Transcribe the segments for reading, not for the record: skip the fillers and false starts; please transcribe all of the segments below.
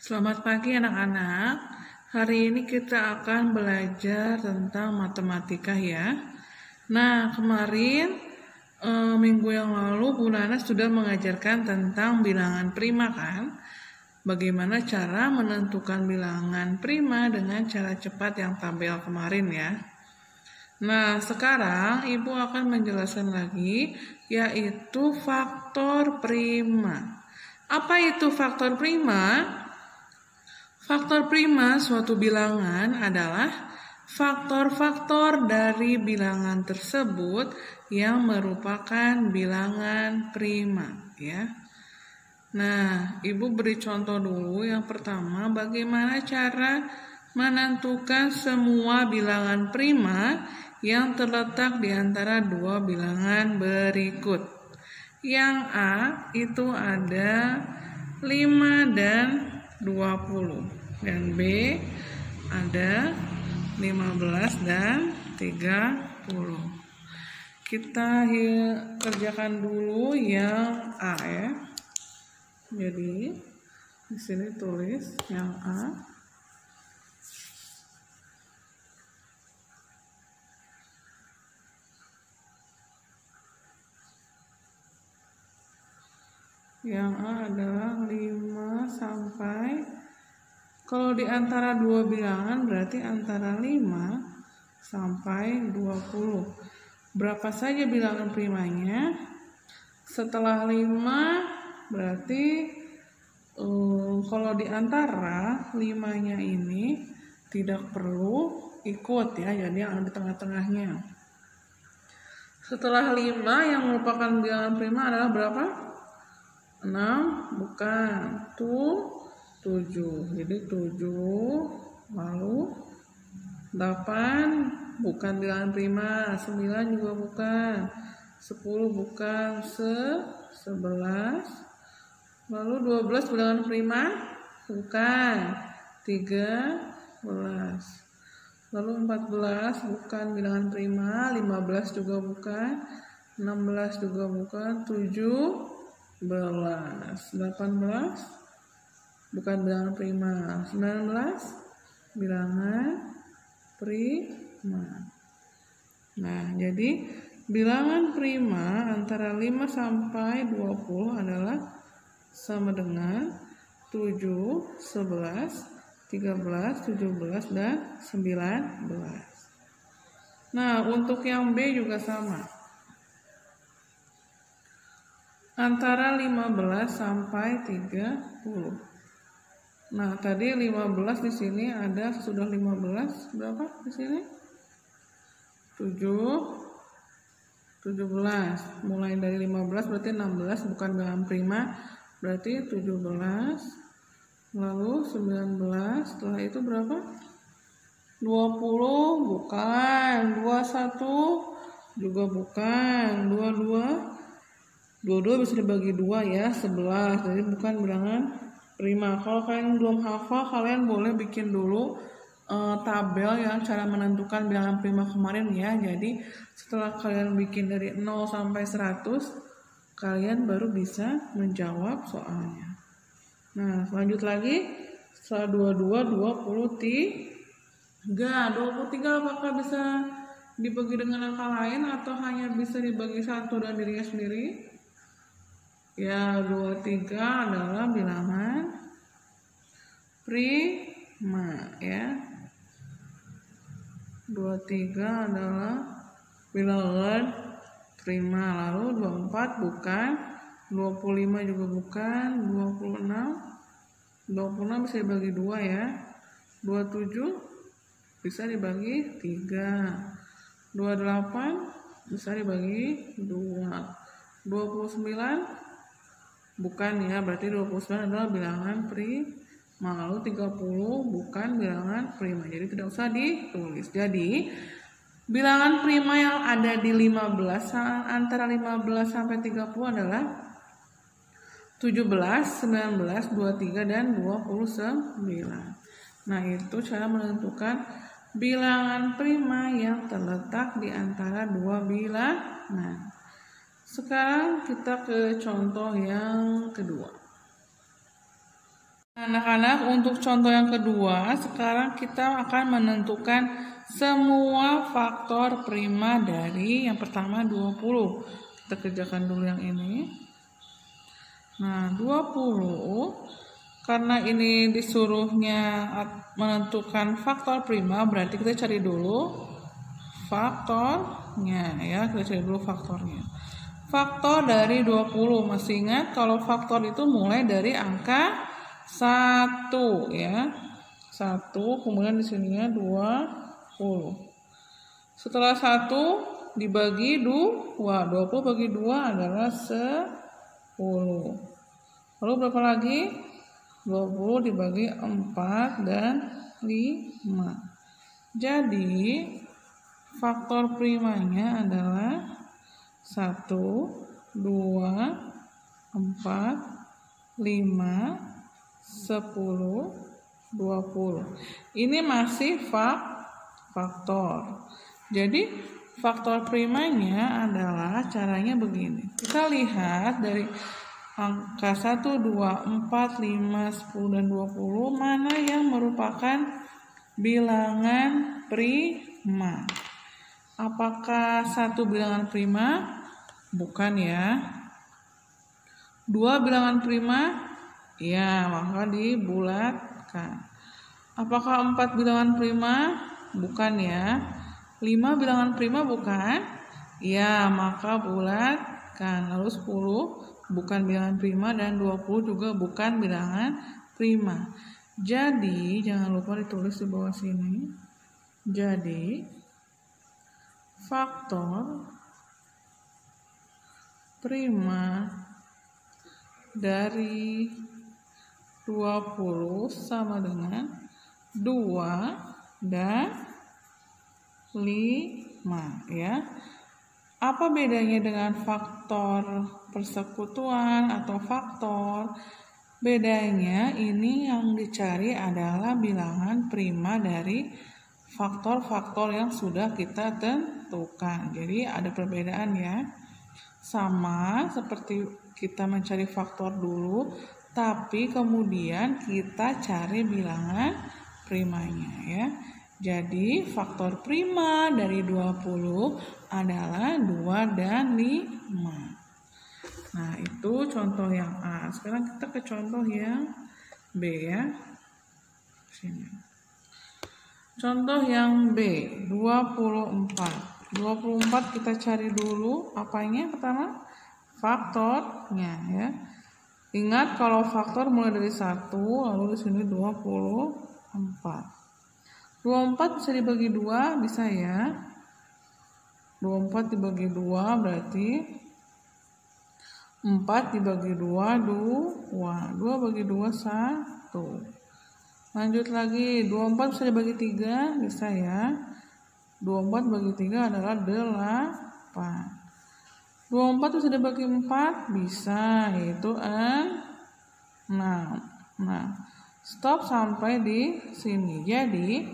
Selamat pagi anak-anak. Hari ini kita akan belajar tentang matematika ya. Nah, kemarin minggu yang lalu Bu Nana sudah mengajarkan tentang bilangan prima kan? Bagaimana cara menentukan bilangan prima dengan cara cepat yang tampil kemarin ya. Nah, sekarang Ibu akan menjelaskan lagi, yaitu faktor prima. Apa itu faktor prima? Faktor prima suatu bilangan adalah faktor-faktor dari bilangan tersebut yang merupakan bilangan prima ya. Nah, Ibu beri contoh dulu. Yang pertama, bagaimana cara menentukan semua bilangan prima yang terletak di antara dua bilangan berikut. Yang A itu ada 5 dan 20, dan B ada 15 dan 30. Kita kerjakan dulu yang A ya. Jadi di sini tulis yang A. Yang A adalah 5 sampai, kalau di antara dua bilangan berarti antara 5 sampai 20. Berapa saja bilangan primanya? Setelah 5 berarti kalau di antara 5-nya ini tidak perlu ikut ya, jadi yang ada di tengah-tengahnya. Setelah 5 yang merupakan bilangan prima adalah berapa? 6, bukan, 7. Jadi 7, lalu 8 bukan bilangan prima, 9 juga bukan, 10 bukan, 11, lalu 12 bilangan prima, bukan, 13, lalu 14 bukan bilangan prima, 15 juga bukan, 16 juga bukan, 17, 18 bukan bilangan prima, 19 bilangan prima. Nah, jadi bilangan prima antara 5 sampai 20 adalah sama dengan 7, 11, 13, 17, dan 19. Nah, untuk yang B juga sama. Antara 15 sampai 30. Nah, tadi 15 di sini ada, sudah 15 berapa di sini? 17. Mulai dari 15 berarti 16 bukan bilangan prima, berarti 17. Lalu 19, setelah itu berapa? 20 bukan, 21 juga bukan, 22 bisa dibagi 2 ya, 11. Jadi bukan bilangan prima. Kalau kalian belum hafal, kalian boleh bikin dulu tabel yang cara menentukan bilangan prima kemarin ya. Jadi setelah kalian bikin dari 0 sampai 100, kalian baru bisa menjawab soalnya. Nah, lanjut lagi. Setelah 22, 23 apakah bisa dibagi dengan angka lain atau hanya bisa dibagi 1 dan dirinya sendiri? Ya, 23 adalah bilangan prima ya. 23 adalah bilangan prima. Lalu 24 bukan, 25 juga bukan, 26 bisa dibagi 2 ya. 27 bisa dibagi 3. 28 bisa dibagi 2. 29 bukan ya, berarti 29 adalah bilangan prima. Lalu 30 bukan bilangan prima, jadi tidak usah ditulis. Jadi bilangan prima yang ada di 15, antara 15 sampai 30 adalah 17, 19, 23, dan 29. Nah, itu cara menentukan bilangan prima yang terletak di antara dua bilangan. Sekarang kita ke contoh yang kedua. Anak-anak, untuk contoh yang kedua, sekarang kita akan menentukan semua faktor prima dari yang pertama 20. Kita kerjakan dulu yang ini. Nah, 20, karena ini disuruhnya menentukan faktor prima, berarti kita cari dulu faktornya ya. Kita cari dulu faktornya. Faktor dari 20, masih ingat kalau faktor itu mulai dari angka 1 ya. 1, kemudian di sininya 20. Setelah 1 dibagi 2, 20 bagi 2 adalah 10. Lalu berapa lagi? 20 dibagi 4 dan 5. Jadi faktor primanya adalah 1, 2, 4, 5, 10, 20. Ini masih faktor. Jadi faktor primanya adalah caranya begini. Kita lihat dari angka 1, 2, 4, 5, 10, dan 20 mana yang merupakan bilangan prima. Apakah 1 bilangan prima? Bukan ya. 2 bilangan prima? Ya, maka dibulatkan. Apakah 4 bilangan prima? Bukan ya. 5 bilangan prima bukan? Ya, maka bulatkan. Lalu 10 bukan bilangan prima dan 20 juga bukan bilangan prima. Jadi, jangan lupa ditulis di bawah sini. Jadi, faktor prima dari 20 sama dengan 2 dan 5 ya. Apa bedanya dengan faktor persekutuan atau faktor? Bedanya ini yang dicari adalah bilangan prima dari faktor-faktor yang sudah kita tentukan. Jadi ada perbedaan ya. Sama seperti kita mencari faktor dulu, tapi kemudian kita cari bilangan primanya ya. Jadi faktor prima dari 20 adalah 2 dan 5. Nah, itu contoh yang A. Sekarang kita ke contoh yang B ya. Sini. Contoh yang B, 24. 24 kita cari dulu apanya pertama? Faktornya ya. Ingat kalau faktor mulai dari 1, lalu di sini 24. 24 bisa dibagi 2, bisa ya. 24 dibagi 2 berarti 4 dibagi 2, 2. 2 bagi 2, 1. Lanjut lagi, 24 bisa dibagi 3, bisa ya. 24 bagi 3 adalah 8. 24 bisa dibagi 4, bisa, yaitu 6. Nah, stop sampai di sini. Jadi,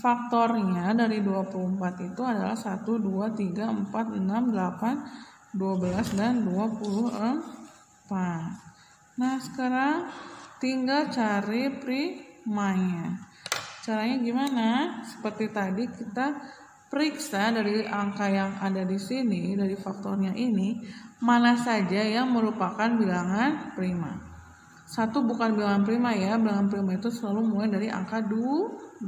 faktornya dari 24 itu adalah 1, 2, 3, 4, 6, 8, 12, dan 24. Nah, sekarang tinggal cari primanya. Caranya gimana? Seperti tadi kita periksa dari angka yang ada di sini, dari faktornya ini, mana saja yang merupakan bilangan prima. 1 bukan bilangan prima ya, bilangan prima itu selalu mulai dari angka 2.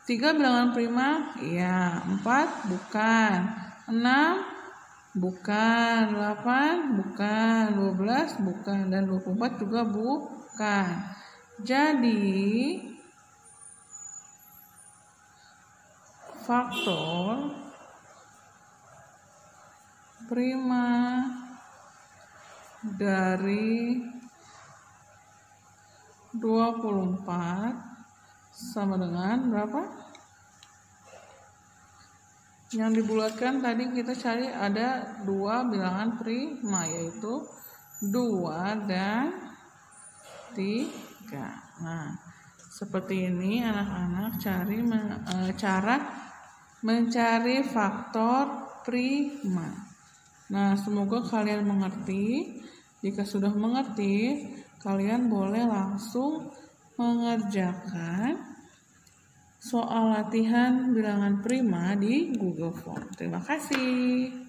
3 bilangan prima, ya. 4 bukan, 6 bukan, 8 bukan, 12 bukan, dan 24 juga bukan. Jadi faktor prima dari 24 sama dengan berapa? Yang dibulatkan tadi kita cari ada 2 bilangan prima, yaitu 2 dan 3. Nah, seperti ini anak-anak cara mencari faktor prima. Nah, semoga kalian mengerti. Jika sudah mengerti, kalian boleh langsung mengerjakan soal latihan bilangan prima di Google Form. Terima kasih.